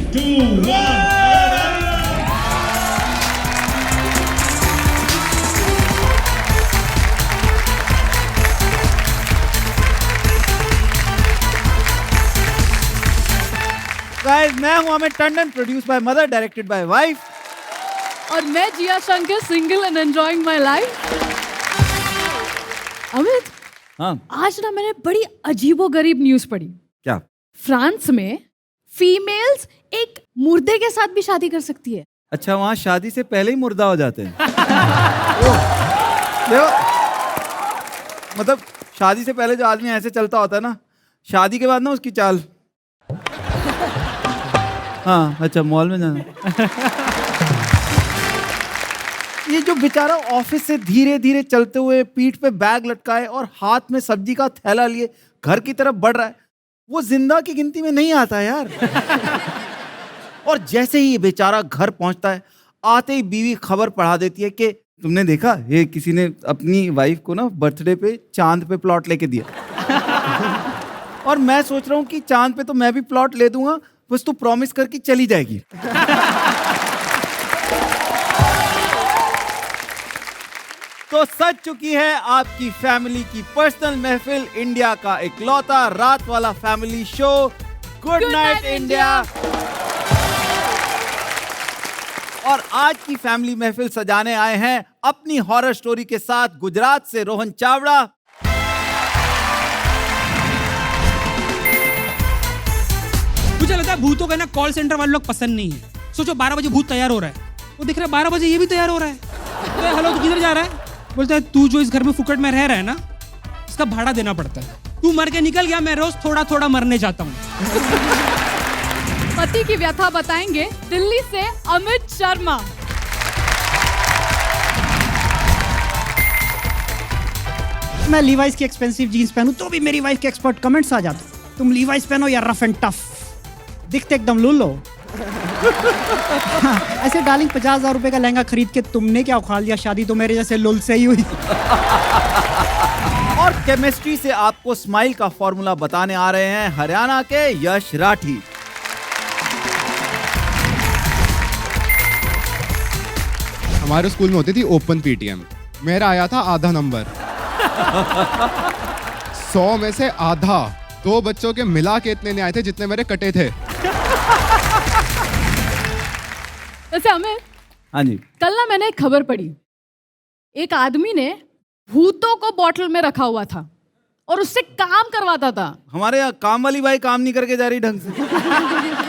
2, 1. Guys, मैं हूं Amit Tandon, produce by mother, directed by wife. और मैं Jiya Shankar, single and enjoying my life. Amit, हाँ, आज ना मैंने बड़ी अजीबोगरीब न्यूज पढ़ी। क्या? फ्रांस में फीमेल्स एक मुर्दे के साथ भी शादी कर सकती है। अच्छा, वहाँ शादी से पहले ही मुर्दा हो जाते हैं। देखो, मतलब शादी से पहले जो आदमी ऐसे चलता होता है ना, शादी के बाद ना उसकी चाल। हाँ, अच्छा, मॉल में जाना। ये जो बेचारा ऑफिस से धीरे धीरे चलते हुए पीठ पे बैग लटकाए और हाथ में सब्जी का थैला लिए घर की तरफ बढ़ रहा है, वो जिंदा की गिनती में नहीं आता यार। और जैसे ही ये बेचारा घर पहुंचता है, आते ही बीवी खबर पढ़ा देती है कि तुमने देखा, ये किसी ने अपनी वाइफ को ना बर्थडे पे चांद पे प्लॉट लेके दिया। और मैं सोच रहा हूँ कि चांद पे तो मैं भी प्लॉट ले दूंगा, बस तू प्रॉमिस करके चली जाएगी। तो सच चुकी है आपकी फैमिली की पर्सनल महफिल, इंडिया का इकलौता रात वाला family show good night India. और आज की फैमिली महफिल सजाने आए हैं अपनी हॉरर स्टोरी के साथ गुजरात से रोहन चावड़ा, मुझे लगता है भूतों का ना कॉल सेंटर वाले लोग पसंद नहीं है। सोचो 12 बजे भूत तैयार हो रहा है, वो दिख रहा है 12 बजे ये भी तैयार हो रहा है। तो हेलो, तू किधर जा रहा है? बोलता है तू जो इस घर में फुकट में रह रहा है ना, इसका भाड़ा देना पड़ता है। तू मर के निकल गया, मैं रोज थोड़ा थोड़ा मरने जाता हूँ। पति की व्यथा बताएंगे दिल्ली से अमित शर्मा। मैं लीवाइस की एक्सपेंसिव जीन्स पहनूं तो भी मेरी वाइफ के एक्सपर्ट कमेंट्स आ जाते, तुम लीवाइस पहनो या रफ एंड टफ, दिखते एकदम लुल्लो। हाँ, ऐसे डार्लिंग 50,000 रुपए का लहंगा खरीद के तुमने क्या उखाड़ लिया, शादी तो मेरे जैसे लुल से ही हुई। और केमिस्ट्री से आपको स्माइल का फॉर्मूला बताने आ रहे हैं हरियाणा के यश राठी। हमारे स्कूल में होती थी ओपन पीटीएम, मेरा आया था आधा नंबर। 100 में से आधा, 2 बच्चों के मिला के इतने नहीं आए थे जितने मेरे कटे थे। वैसे अमित, हाँ जी, कल ना मैंने एक खबर पढ़ी, एक आदमी ने भूतों को बॉटल में रखा हुआ था और उससे काम करवाता था। हमारे यहाँ काम वाली बाई काम नहीं करके जा रही ढंग से।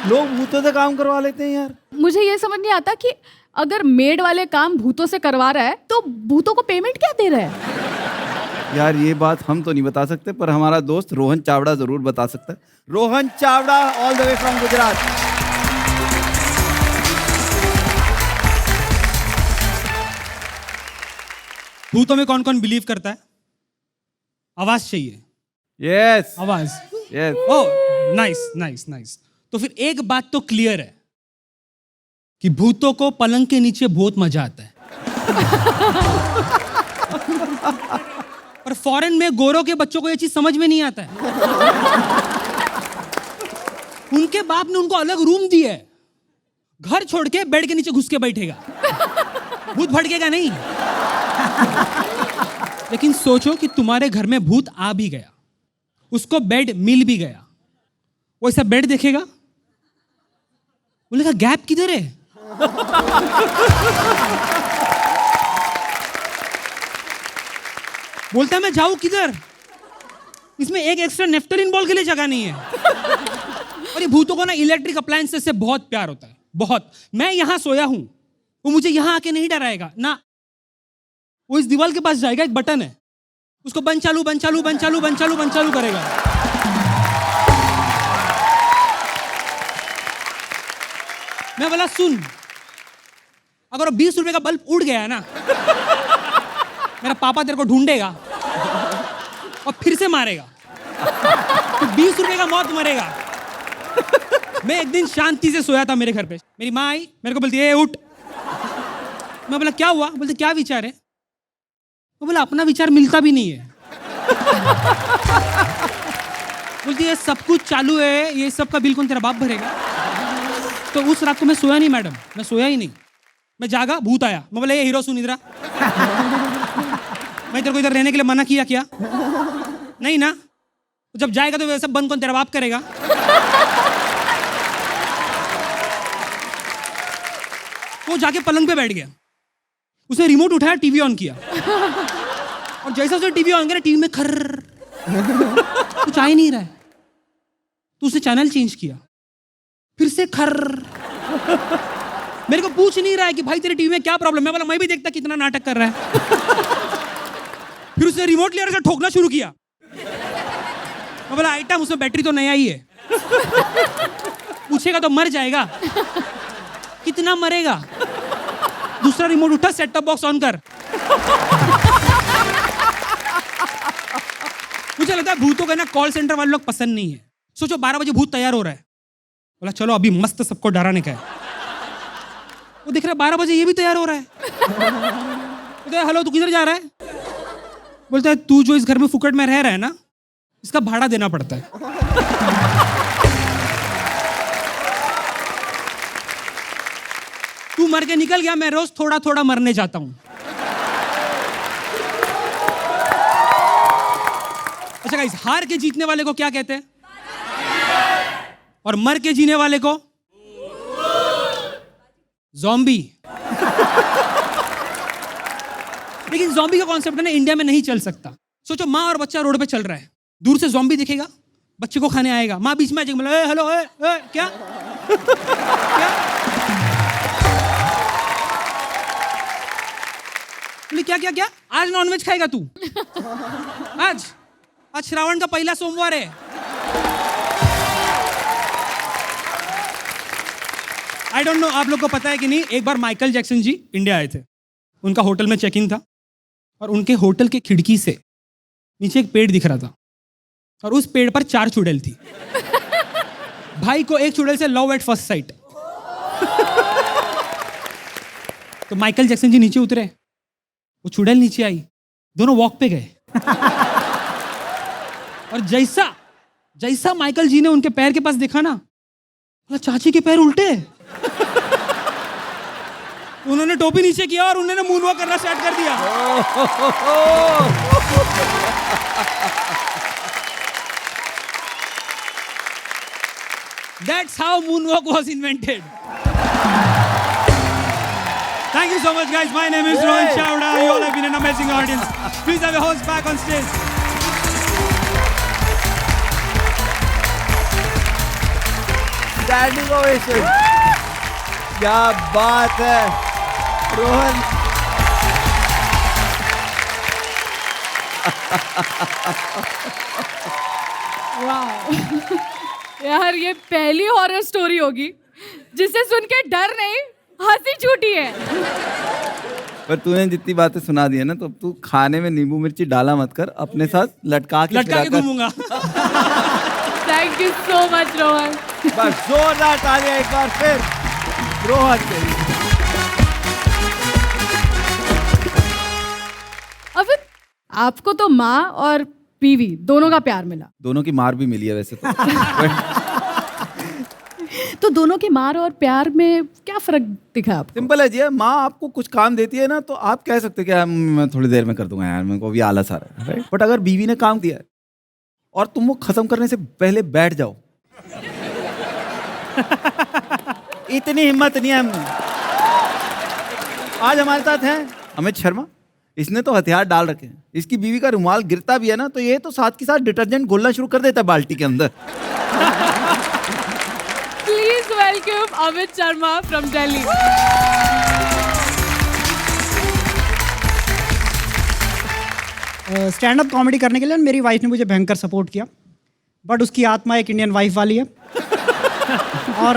लोग भूतों से काम करवा लेते हैं यार। मुझे ये समझ नहीं आता कि अगर मेड वाले काम भूतों से करवा रहा है तो भूतों को पेमेंट क्या दे रहा है? यार ये बात हम तो नहीं बता सकते, पर हमारा दोस्त रोहन चावड़ा जरूर बता सकता है। Rohan Chavda, all the way from Gujarat. भूतों में कौन कौन बिलीव करता है? आवाज चाहिए। यस, आवाज। यस। ओह, नाइस नाइस नाइस। तो फिर एक बात तो क्लियर है कि भूतों को पलंग के नीचे बहुत मजा आता है। पर फॉरेन में गोरों के बच्चों को ये चीज समझ में नहीं आता है। उनके बाप ने उनको अलग रूम दिया है, घर छोड़ के बेड के नीचे घुस के बैठेगा, भूत भड़केगा नहीं। लेकिन सोचो कि तुम्हारे घर में भूत आ भी गया, उसको बेड मिल भी गया, वो ऐसा बेड देखेगा, बोलेगा गैप किधर है? बोलता है मैं जाऊं किधर, इसमें एक एक्स्ट्रा नेफ्टलिन बॉल के लिए जगह नहीं है। और ये भूतों को ना इलेक्ट्रिक अप्लायंसेस से बहुत प्यार होता है, बहुत। मैं यहां सोया हूं, वो मुझे यहां आके नहीं डराएगा ना, वो इस दीवार के पास जाएगा, एक बटन है, उसको बंद चालू बंद चालू बंद चालू बंद चालू बंद चालू करेगा। मैं बोला सुन, अगर 20 रुपए का बल्ब उड़ गया ना, मेरा पापा तेरे को ढूंढेगा और फिर से मारेगा, तो 20 रुपए का मौत मरेगा। मैं एक दिन शांति से सोया था मेरे घर पे, मेरी माँ आई, मेरे को बोलती है उठ। मैं बोला क्या हुआ? बोलते क्या विचार है? मैं बोला अपना विचार मिलता भी नहीं है। बोलती है सब कुछ चालू है, ये सब का बिल कौन तेरा बाप भरेगा? तो उस रात को मैं सोया नहीं मैडम, मैं सोया ही नहीं। मैं जागा, भूत आया। मैं बोला ये हीरो सुन इधर आ। मैं तेरे को इधर रहने के लिए मना किया क्या? नहीं ना। जब जाएगा तो वैसे बंद कौन तेरा बाप करेगा? वो जाके पलंग पे बैठ गया, उसने रिमोट उठाया, टीवी ऑन किया, और जैसा उसने टीवी ऑन किया, टीवी में खर्र कुछ आ ही नहीं रहा है। तो उसने चैनल चेंज किया, फिर से खर्र। मेरे को पूछ नहीं रहा है कि भाई तेरे टीवी में क्या प्रॉब्लम है। बोला मैं भी देखता कितना नाटक कर रहा है। फिर उसने रिमोट लिया और ठोकना शुरू किया। मैं बोला आइटम, उसमें बैटरी तो नया ही है, पूछेगा तो मर जाएगा। कितना मरेगा? दूसरा रिमोट उठा, सेट टॉप बॉक्स ऑन कर। मुझे लगता है भूतों का ना कॉल सेंटर वाले लोग पसंद नहीं है। सोचो 12 बजे भूत तैयार हो रहा है, बोला चलो अभी मस्त सबको डराने का है। वो दिख रहा है 12 बजे ये भी तैयार हो रहा है। बोलता है हेलो तू किधर जा रहा है? बोलता है तू जो इस घर में फुकट में रह रहा है ना, इसका भाड़ा देना पड़ता है। तू मर के निकल गया, मैं रोज थोड़ा थोड़ा मरने जाता हूं। अच्छा गाइस, हार के जीतने वाले को क्या कहते हैं? और मर के जीने वाले को ज़ॉम्बी। लेकिन ज़ॉम्बी का कॉन्सेप्ट है ना इंडिया में नहीं चल सकता। सोचो माँ और बच्चा रोड पे चल रहा है, दूर से ज़ॉम्बी दिखेगा, बच्चे को खाने आएगा, माँ बीच में आ जाएगी, बोला हेलो क्या क्या? बोली क्या क्या क्या? आज नॉनवेज खाएगा तू? आज श्रावण का पहला सोमवार है। आई डोंट नो आप लोग को पता है कि नहीं, एक बार माइकल जैक्सन जी इंडिया आए थे। उनका होटल में चेक इन था और उनके होटल की खिड़की से नीचे एक पेड़ दिख रहा था और उस पेड़ पर 4 चुड़ैल थी। भाई को एक चुड़ैल से लव एट फर्स्ट साइट। तो माइकल जैक्सन जी नीचे उतरे, वो चुड़ैल नीचे आई, दोनों वॉक पे गए। और जैसा माइकल जी ने उनके पैर के पास देखा ना, बोला चाची के पैर उल्टे। उन्होंने टोपी नीचे किया और उन्होंने मून वॉक करना स्टार्ट कर दिया। That's how moonwalk was invented. Thank you so much, guys. My name is Rohan Chawda. You all have been an amazing audience. Please have your host back on stage. Standing ovation. क्या बात है रोहन। वाह यार, ये पहली horror story होगी जिसे सुन के डर नहीं हंसी छूटी है। पर तूने जितनी बातें सुना दी है ना, तो अब तू खाने में नींबू मिर्ची डाला मत कर, अपने साथ लटका के घूमूंगा। Thank you so much Rohan. बस जोरदार तालियां एक बार फिर रोहन के लिए। अब आपको तो माँ और पीवी दोनों का प्यार मिला, दोनों की मार भी मिली है वैसे तो। तो दोनों के मार और प्यार में क्या फर्क दिखा आपको? सिंपल है जी, माँ आपको कुछ काम देती है ना, तो आप कह सकते हैं कि मैं थोड़ी देर में कर दूंगा यार, मेरे को भी आलस आ रहा है। बट अगर बीवी ने काम दिया है और तुम वो खत्म करने से पहले बैठ जाओ, इतनी हिम्मत नहीं है हमने। आज हमारे साथ हैं अमित शर्मा। इसने तो हथियार डाल रखे हैं। इसकी बीवी का रुमाल गिरता भी है ना, तो ये तो साथ के साथ डिटर्जेंट घोलना शुरू कर देता है बाल्टी के अंदर। Please welcome Amit Sharma from Delhi. Stand up comedy करने के लिए मेरी वाइफ ने मुझे भयंकर सपोर्ट किया, बट उसकी आत्मा एक इंडियन वाइफ वाली है। और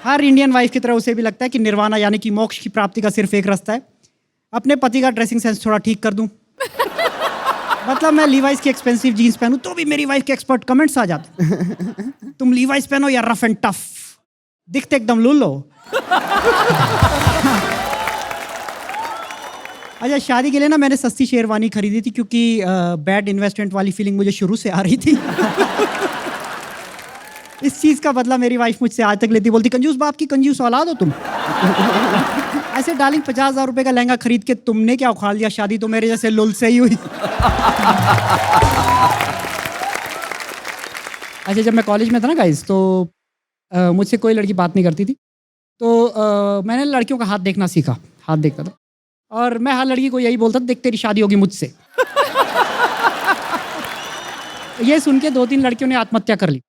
हर इंडियन वाइफ की तरह उसे भी लगता है कि निर्वाणा यानी कि मोक्ष की प्राप्ति का सिर्फ एक रास्ता है, अपने पति का ड्रेसिंग सेंस थोड़ा ठीक कर दूं। मतलब मैं लीवाइस की एक्सपेंसिव जीन्स पहनूं तो भी मेरी वाइफ के एक्सपर्ट कमेंट्स आ जाते हैं, तुम लीवाइस पहनो या रफ एंड टफ, दिखते एकदम लुल्लो। अच्छा, शादी के लिए ना मैंने सस्ती शेरवानी खरीदी थी क्योंकि बैड इन्वेस्टमेंट वाली फीलिंग मुझे शुरू से आ रही थी। इस चीज का बदला मेरी वाइफ मुझसे आज तक लेती, बोलती कंजूस बाप की कंजूस औलाद हो तुम। ऐसे डार्लिंग 50,000 रुपए का लहंगा खरीद के तुमने क्या उखाड़ लिया, शादी तो मेरे जैसे लुल से ही हुई। अच्छा, जब मैं कॉलेज में था ना गाइस, तो मुझसे कोई लड़की बात नहीं करती थी, तो मैंने लड़कियों का हाथ देखना सीखा, हाथ देखता था, और मैं हर लड़की को यही बोलता था, देख तेरी शादी होगी मुझसे। ये सुन के 2-3 लड़कियों ने आत्महत्या कर ली।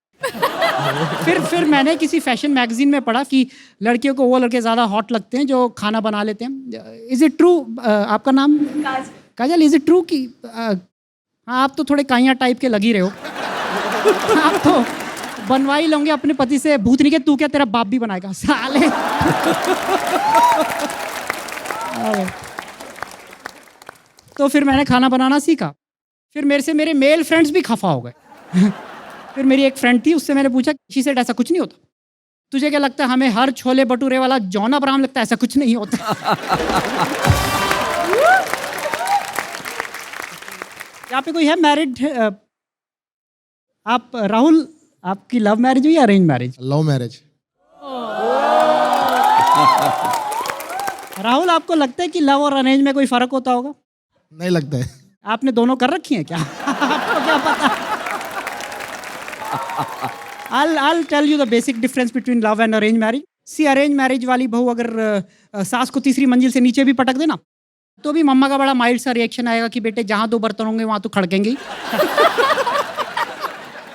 फिर मैंने किसी फैशन मैगजीन में पढ़ा कि लड़कियों को वो लड़के ज़्यादा हॉट लगते हैं जो खाना बना लेते हैं। Is it true? आपका नाम काजल, इज़ इट ट्रू कि हाँ, आप तो थोड़े काइयाँ टाइप के लग ही रहे हो। आप तो बनवा ही लोगे अपने पति से, भूत नहीं के तू क्या तेरा बाप भी बनाएगा साले। तो फिर मैंने खाना बनाना सीखा, फिर मेरे से मेरे मेल फ्रेंड्स भी खफा हो गए। फिर मेरी एक फ्रेंड थी, उससे मैंने पूछा, शी सेड ऐसा कुछ नहीं होता, तुझे क्या लगता है हमें हर छोले भटूरे वाला जॉन अब्राहम लगता है? ऐसा कुछ नहीं होता। यहाँ पे कोई है मैरिड? आप राहुल, आपकी लव मैरिज हुई या arrange marriage? Love marriage. Rahul, आपको लगता है कि लव और अरेंज में कोई फर्क होता होगा? नहीं लगता है। आपने दोनों कर रखी हैं क्या? आपको क्या पता? I'll tell you the basic difference between love and arranged marriage. See, arranged marriage वाली बहू अगर सास को तीसरी मंजिल से नीचे भी पटक देना, तो भी मम्मा का बड़ा माइल्ड सा रिएक्शन आएगा कि बेटे जहाँ 2 बर्तन होंगे वहाँ तो खड़केंगे ही।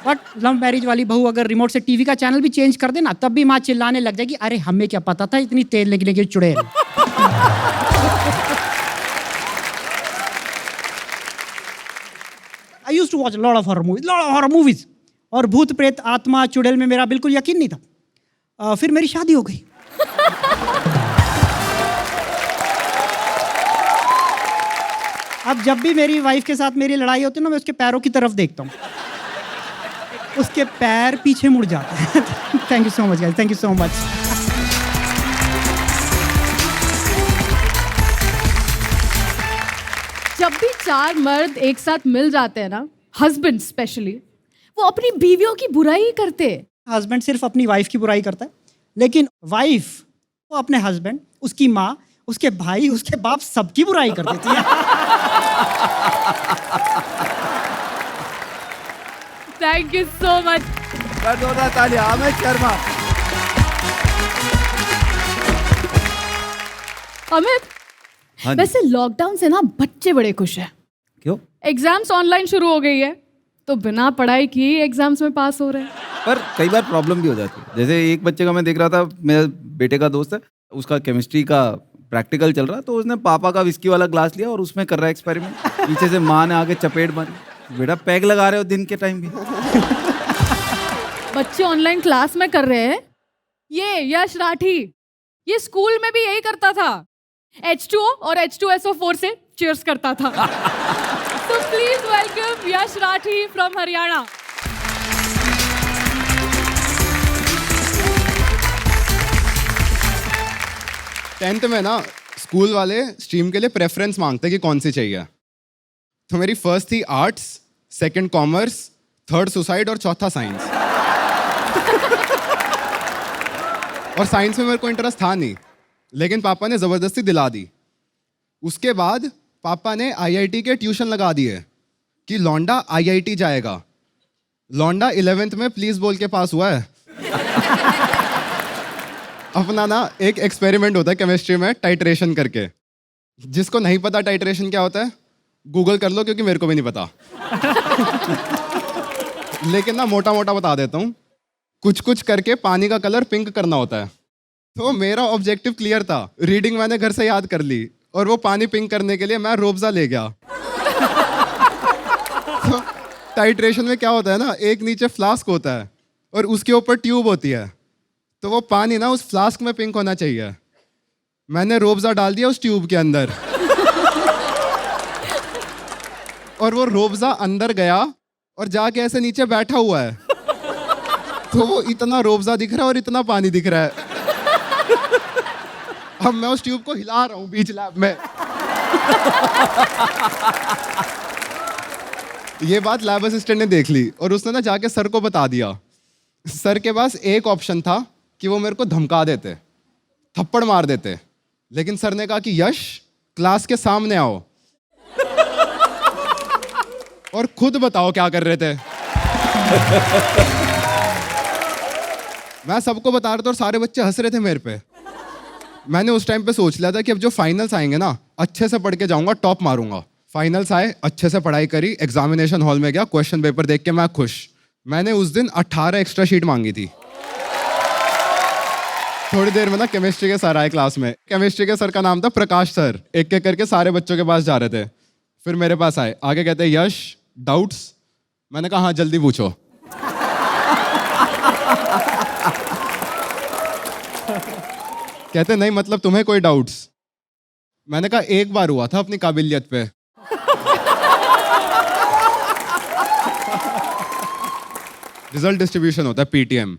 बट लव मैरिज वाली बहू अगर रिमोट से टीवी का चैनल भी चेंज कर देना, तब भी माँ चिल्लाने लग जाएगी, अरे हमें क्या पता था इतनी तेल निकले की चुड़ैल। I used to watch a lot of horror movies. और भूत प्रेत आत्मा चुड़ैल में मेरा बिल्कुल यकीन नहीं था। फिर मेरी शादी हो गई। अब जब भी मेरी वाइफ के साथ मेरी लड़ाई होती है ना, मैं उसके पैरों की तरफ देखता हूँ, उसके पैर पीछे मुड़ जाते हैं। Thank you so much guys, thank you so much. जब भी 4 मर्द एक साथ मिल जाते हैं ना, हस्बैंड स्पेशली, वो अपनी बीवियों की बुराई ही करते हैं। हस्बैंड सिर्फ अपनी वाइफ की बुराई करता है, लेकिन वाइफ वो अपने हस्बैंड, उसकी माँ, उसके भाई, उसके बाप, सबकी बुराई कर देती है। Thank you so much. कर दो ना तालियां, अमित शर्मा। अमित, हाँ जी। वैसे लॉकडाउन से ना बच्चे बड़े खुश हैं। क्यों? एग्जाम्स ऑनलाइन शुरू हो गई है, तो बिना पढ़ाई की एग्जाम्स में पास हो रहे हैं। पर कई बार प्रॉब्लम भी हो जाती है। जैसे एक बच्चे का मैं देख रहा था, मेरे बेटे का दोस्त है, उसका केमिस्ट्री का प्रैक्टिकल चल रहा, तो उसने पापा का विस्की वाला ग्लास लिया और उसमें कर रहा है एक्सपेरिमेंट। पीछे से माँ ने आके चपेट मारी, बेटा पैग लगा रहे हो दिन के टाइम भी। बच्चे ऑनलाइन क्लास में कर रहे हैं। ये यश राठी, ये स्कूल में भी यही करता था, H2O और H2SO4 से चीयर्स करता था। So please welcome Yash Rathi from Haryana. Tenth में ना स्कूल वाले स्ट्रीम के लिए प्रेफरेंस मांगते कि कौन सी चाहिए, तो मेरी फर्स्ट थी arts, second commerce, third suicide और चौथा साइंस। और साइंस में मेरे को इंटरेस्ट था नहीं, लेकिन पापा ने ज़बरदस्ती दिला दी। उसके बाद पापा ने आईआईटी के ट्यूशन लगा दिए कि लौंडा आईआईटी जाएगा। लौंडा 11th में प्लीज बोल के पास हुआ है। अपना ना एक एक्सपेरिमेंट होता है केमिस्ट्री में टाइट्रेशन करके। जिसको नहीं पता टाइट्रेशन क्या होता है, गूगल कर लो, क्योंकि मेरे को भी नहीं पता। लेकिन ना मोटा मोटा बता देता हूँ। कुछ कुछ करके पानी का कलर पिंक करना होता है। तो मेरा ऑब्जेक्टिव क्लियर था, रीडिंग मैंने घर से याद कर ली, और वो पानी पिंक करने के लिए मैं रोब्जा ले गया। तो टाइट्रेशन में क्या होता है ना, एक नीचे फ्लास्क होता है और उसके ऊपर ट्यूब होती है, तो वो पानी ना उस फ्लास्क में पिंक होना चाहिए। मैंने रोब्जा डाल दिया उस ट्यूब के अंदर, और वो रोब्जा अंदर गया और जाके ऐसे नीचे बैठा हुआ है। तो वो इतना रोब्जा दिख रहा है और इतना पानी दिख रहा है। अब मैं उस ट्यूब को हिला रहा हूँ बीच लैब में। ये बात लैब असिस्टेंट ने देख ली और उसने ना जाके सर को बता दिया। सर के पास एक ऑप्शन था कि वो मेरे को धमका देते, थप्पड़ मार देते, लेकिन सर ने कहा कि यश क्लास के सामने आओ और खुद बताओ क्या कर रहे थे। मैं सबको बता रहा था और सारे बच्चे हंस रहे थे मेरे पे। मैंने उस टाइम पे सोच लिया था कि अब जो फाइनल्स आएंगे ना, अच्छे से पढ़ के जाऊंगा, टॉप मारूंगा। फाइनल्स आए, अच्छे से पढ़ाई करी, एग्जामिनेशन हॉल में गया, क्वेश्चन पेपर देख के मैं खुश। मैंने उस दिन 18 एक्स्ट्रा शीट मांगी थी। थोड़ी देर में ना केमिस्ट्री के सर आए क्लास में। केमिस्ट्री के सर का नाम था प्रकाश सर। एक एक करके सारे बच्चों के पास जा रहे थे, फिर मेरे पास आए। आगे कहते यश डाउट्स? मैंने कहा हाँ जल्दी पूछो। कहते नहीं मतलब तुम्हें कोई डाउट्स? मैंने कहा एक बार हुआ था अपनी काबिलियत पे। रिजल्ट डिस्ट्रीब्यूशन होता है पीटीएम।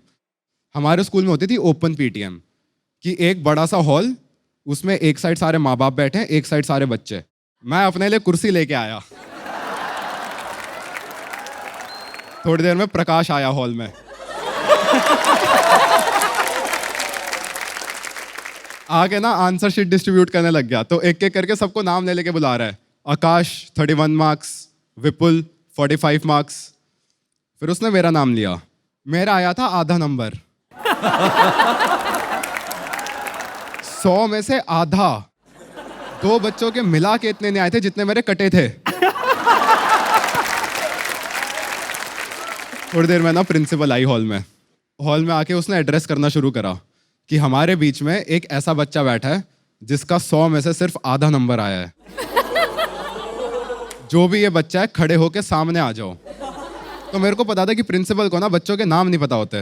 हमारे स्कूल में होती थी ओपन पीटीएम, कि एक बड़ा सा हॉल, उसमें एक साइड सारे माँ बाप बैठे हैं, एक साइड सारे बच्चे। मैं अपने लिए कुर्सी लेके आया। थोड़ी देर में प्रकाश आया हॉल में। आके ना आंसर शीट डिस्ट्रीब्यूट करने लग गया। तो एक एक करके सबको नाम ले लेके बुला रहा है। आकाश 31 मार्क्स, विपुल 45 मार्क्स। फिर उसने मेरा नाम लिया, मेरा आया था आधा नंबर। 100 में से आधा। 2 बच्चों के मिला के इतने नहीं आए थे जितने मेरे कटे थे। थोड़ी देर में ना प्रिंसिपल आई हॉल में। हॉल में आके उसने एड्रेस करना शुरू करा कि हमारे बीच में एक ऐसा बच्चा बैठा है जिसका 100 में से सिर्फ आधा नंबर आया है। जो भी ये बच्चा है खड़े होके सामने आ जाओ। तो मेरे को पता था कि प्रिंसिपल को ना बच्चों के नाम नहीं पता होते।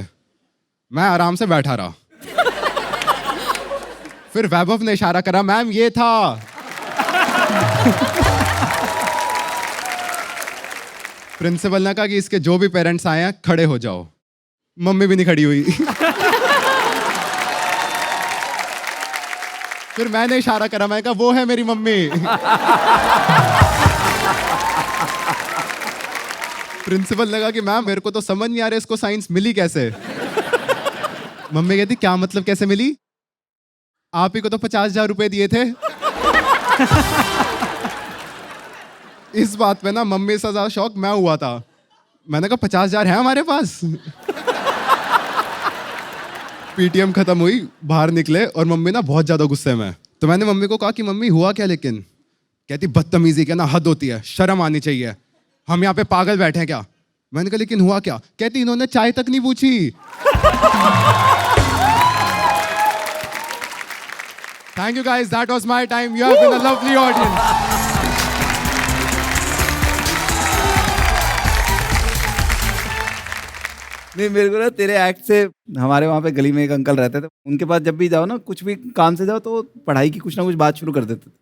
मैं आराम से बैठा रहा। फिर वैभव ने इशारा करा, मैम ये था। प्रिंसिपल ने कहा कि इसके जो भी पेरेंट्स आए हैं खड़े हो जाओ। मम्मी भी नहीं खड़ी हुई। फिर मैंने इशारा करा, मैंने कहा वो है मेरी मम्मी। प्रिंसिपल लगा कि मैम मेरे को तो समझ नहीं आ रहा इसको साइंस मिली कैसे। मम्मी कहती क्या मतलब कैसे मिली? आप ही को तो 50,000 रुपए दिए थे। इस बात पे ना मम्मी से ज्यादा शौक मैं हुआ था। मैंने कहा 50,000 है हमारे पास। पीटीएम खत्म हुई, बाहर निकले और मम्मी ना बहुत ज्यादा गुस्से में। तो मैंने मम्मी को कहा कि मम्मी हुआ क्या? लेकिन कहती बदतमीजी क्या ना हद होती है, शर्म आनी चाहिए, हम यहाँ पे पागल बैठे हैं क्या? मैंने कहा लेकिन हुआ क्या? कहती इन्होंने चाय तक नहीं पूछी। Thank you guys, that was my time. You have been a lovely audience. नहीं, मेरे को ना तेरे एक्ट से, हमारे वहाँ पे गली में एक अंकल रहते थे, उनके पास जब भी जाओ ना, कुछ भी काम से जाओ तो पढ़ाई की कुछ ना कुछ बात शुरू कर देते थे।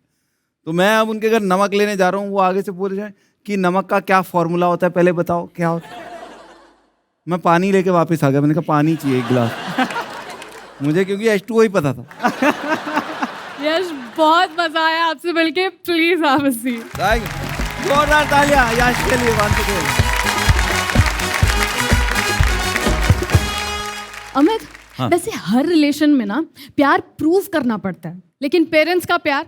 तो मैं अब उनके घर नमक लेने जा रहा हूँ, वो आगे से पूछ रहे हैं कि नमक का क्या फॉर्मूला होता है, पहले बताओ क्या होता है। मैं पानी लेके वापस आ गया। मैंने कहा पानी चाहिए 1 गिलास मुझे, क्योंकि H2O ही पता था। यश बहुत मजा आया आपसे मिलके। प्लीज आप हंसी। जोरदार तालियां यश के लिए। अमित, हाँ। वैसे हर रिलेशन में ना प्यार प्रूव करना पड़ता है, लेकिन पेरेंट्स का प्यार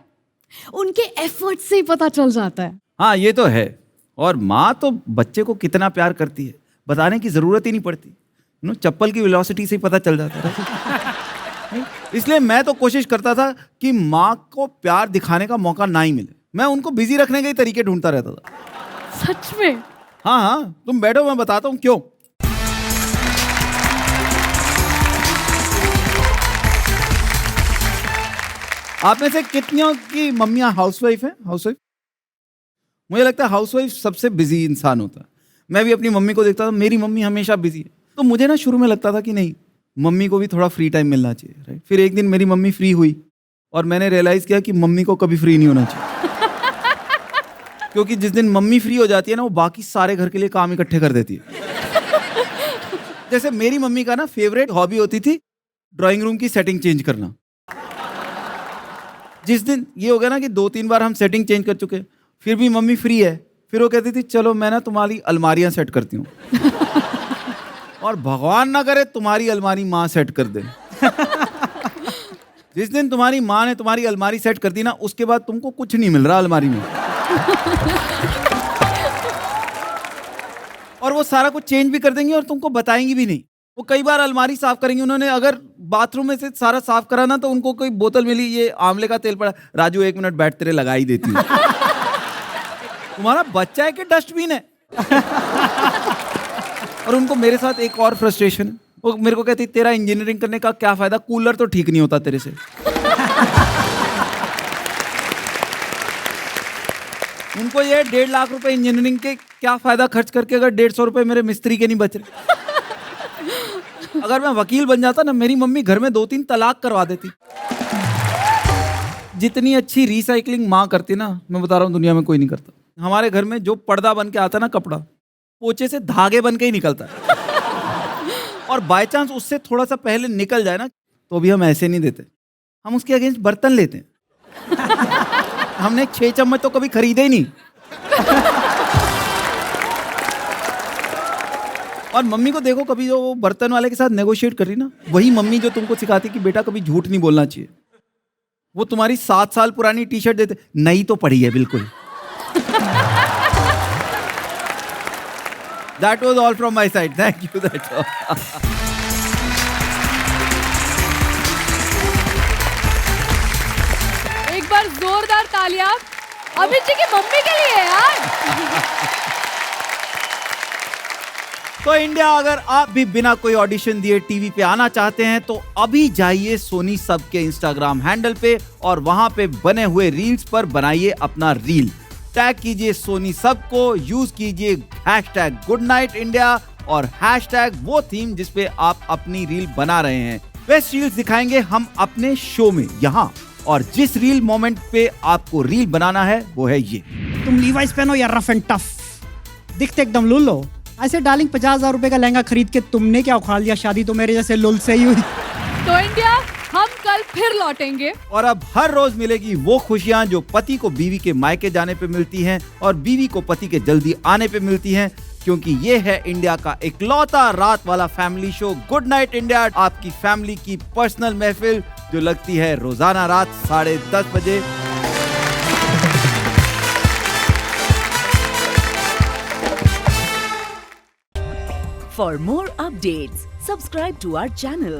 उनके एफर्ट से ही पता चल जाता है। हाँ ये तो है। और माँ तो बच्चे को कितना प्यार करती है बताने की जरूरत ही नहीं पड़ती। चप्पल की वेलोसिटी से ही पता चल जाता है। इसलिए मैं तो कोशिश करता था कि माँ को प्यार दिखाने का मौका ना ही मिले। मैं उनको बिजी रखने के ही तरीके ढूंढता रहता था। सच में? हाँ हाँ, तुम बैठो मैं बताता हूँ क्यों। आप में से कितनियों की मम्मियाँ हाउसवाइफ हैं? हाउसवाइफ, मुझे लगता है हाउसवाइफ सबसे बिजी इंसान होता है। मैं भी अपनी मम्मी को देखता था, मेरी मम्मी हमेशा बिजी है। तो मुझे ना शुरू में लगता था कि नहीं, मम्मी को भी थोड़ा फ्री टाइम मिलना चाहिए, राइट। फिर एक दिन मेरी मम्मी फ्री हुई और मैंने रियलाइज किया कि मम्मी को कभी फ्री नहीं होना चाहिए। क्योंकि जिस दिन मम्मी फ्री हो जाती है ना, वो बाकी सारे घर के लिए काम इकट्ठे कर देती है। जैसे मेरी मम्मी का ना फेवरेट हॉबी होती थी ड्राइंग रूम की सेटिंग चेंज करना। जिस दिन ये हो गया ना कि 2-3 बार हम सेटिंग चेंज कर चुके, फिर भी मम्मी फ्री है, फिर वो कहती थी चलो मैं ना तुम्हारी अलमारियां सेट करती हूँ। और भगवान ना करे तुम्हारी अलमारी माँ सेट कर दे। जिस दिन तुम्हारी माँ ने तुम्हारी अलमारी सेट कर दी ना, उसके बाद तुमको कुछ नहीं मिल रहा अलमारी में। और वो सारा कुछ चेंज भी कर देंगी और तुमको बताएंगी भी नहीं। वो कई बार अलमारी साफ करेंगी, उन्होंने अगर बाथरूम में से सारा साफ करा ना, तो उनको कोई बोतल मिली, ये आंवले का तेल पड़ा, राजू 1 मिनट बैठ, तेरे लगा ही देती हूँ। तुम्हारा बच्चा है कि डस्टबिन है? और उनको मेरे साथ एक और फ्रस्ट्रेशन है, वो मेरे को कहती तेरा इंजीनियरिंग करने का क्या फायदा, कूलर तो ठीक नहीं होता तेरे से। उनको ये 1.5 लाख रुपए इंजीनियरिंग के क्या फायदा खर्च करके, अगर 150 रुपए मेरे मिस्त्री के नहीं बच रहे। अगर मैं वकील बन जाता ना, मेरी मम्मी घर में 2-3 तलाक करवा देती। जितनी अच्छी रिसाइकलिंग माँ करती ना, मैं बता रहा हूँ दुनिया में कोई नहीं करता। हमारे घर में जो पर्दा बन के आता ना, कपड़ा पोचे से धागे बन के ही निकलता है। और बाय चांस उससे थोड़ा सा पहले निकल जाए ना, तो भी हम ऐसे नहीं देते, हम उसके अगेंस्ट बर्तन लेते हैं। हमने 6 चम्मच तो कभी खरीदे ही नहीं। और मम्मी को देखो, कभी जो बर्तन वाले के साथ नेगोशिएट कर रही ना, वही मम्मी जो तुमको सिखाती कि बेटा कभी झूठ नहीं बोलना चाहिए। वो तुम्हारी 7 साल पुरानी टी शर्ट देते, नई तो पड़ी है बिल्कुल। That was all from my side. Thank you. That's all. एक बार जोरदार तालियां अमित जी की मम्मी के लिए यार। तो इंडिया, अगर आप भी बिना कोई ऑडिशन दिए टीवी पे आना चाहते हैं, तो अभी जाइए सोनी सब के इंस्टाग्राम हैंडल पे और वहां पे बने हुए रील्स पर बनाइए अपना रील। टैग कीजिए सोनी सब को, यूज कीजिए #GoodNightIndia और हैशटैग वो थीम जिसपे आप अपनी रील बना रहे हैं। बेस्ट रील्स दिखाएंगे हम अपने शो में यहाँ, और जिस रील मोमेंट पे आपको रील बनाना है वो है ये। तुम लीवाइस पहनो या रफ एंड टफ, दिखते एकदम लुल्लो। ऐसे डार्लिंग 50,000 रुपए का लहंगा खरीद के तुमने क्या उखाड़ लिया, शादी तो मेरे जैसे लुल से ही हुई। तो इंडिया, हम कल फिर लौटेंगे। और अब हर रोज मिलेगी वो खुशियां जो पति को बीवी के मायके जाने पे मिलती हैं और बीवी को पति के जल्दी आने पे मिलती हैं, क्योंकि ये है इंडिया का इकलौता रात वाला family show good night India. आपकी फैमिली की पर्सनल महफिल जो लगती है रोजाना रात 10:30 बजे। For more updates, subscribe to our channel,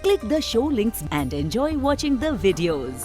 click the show links and enjoy watching the videos.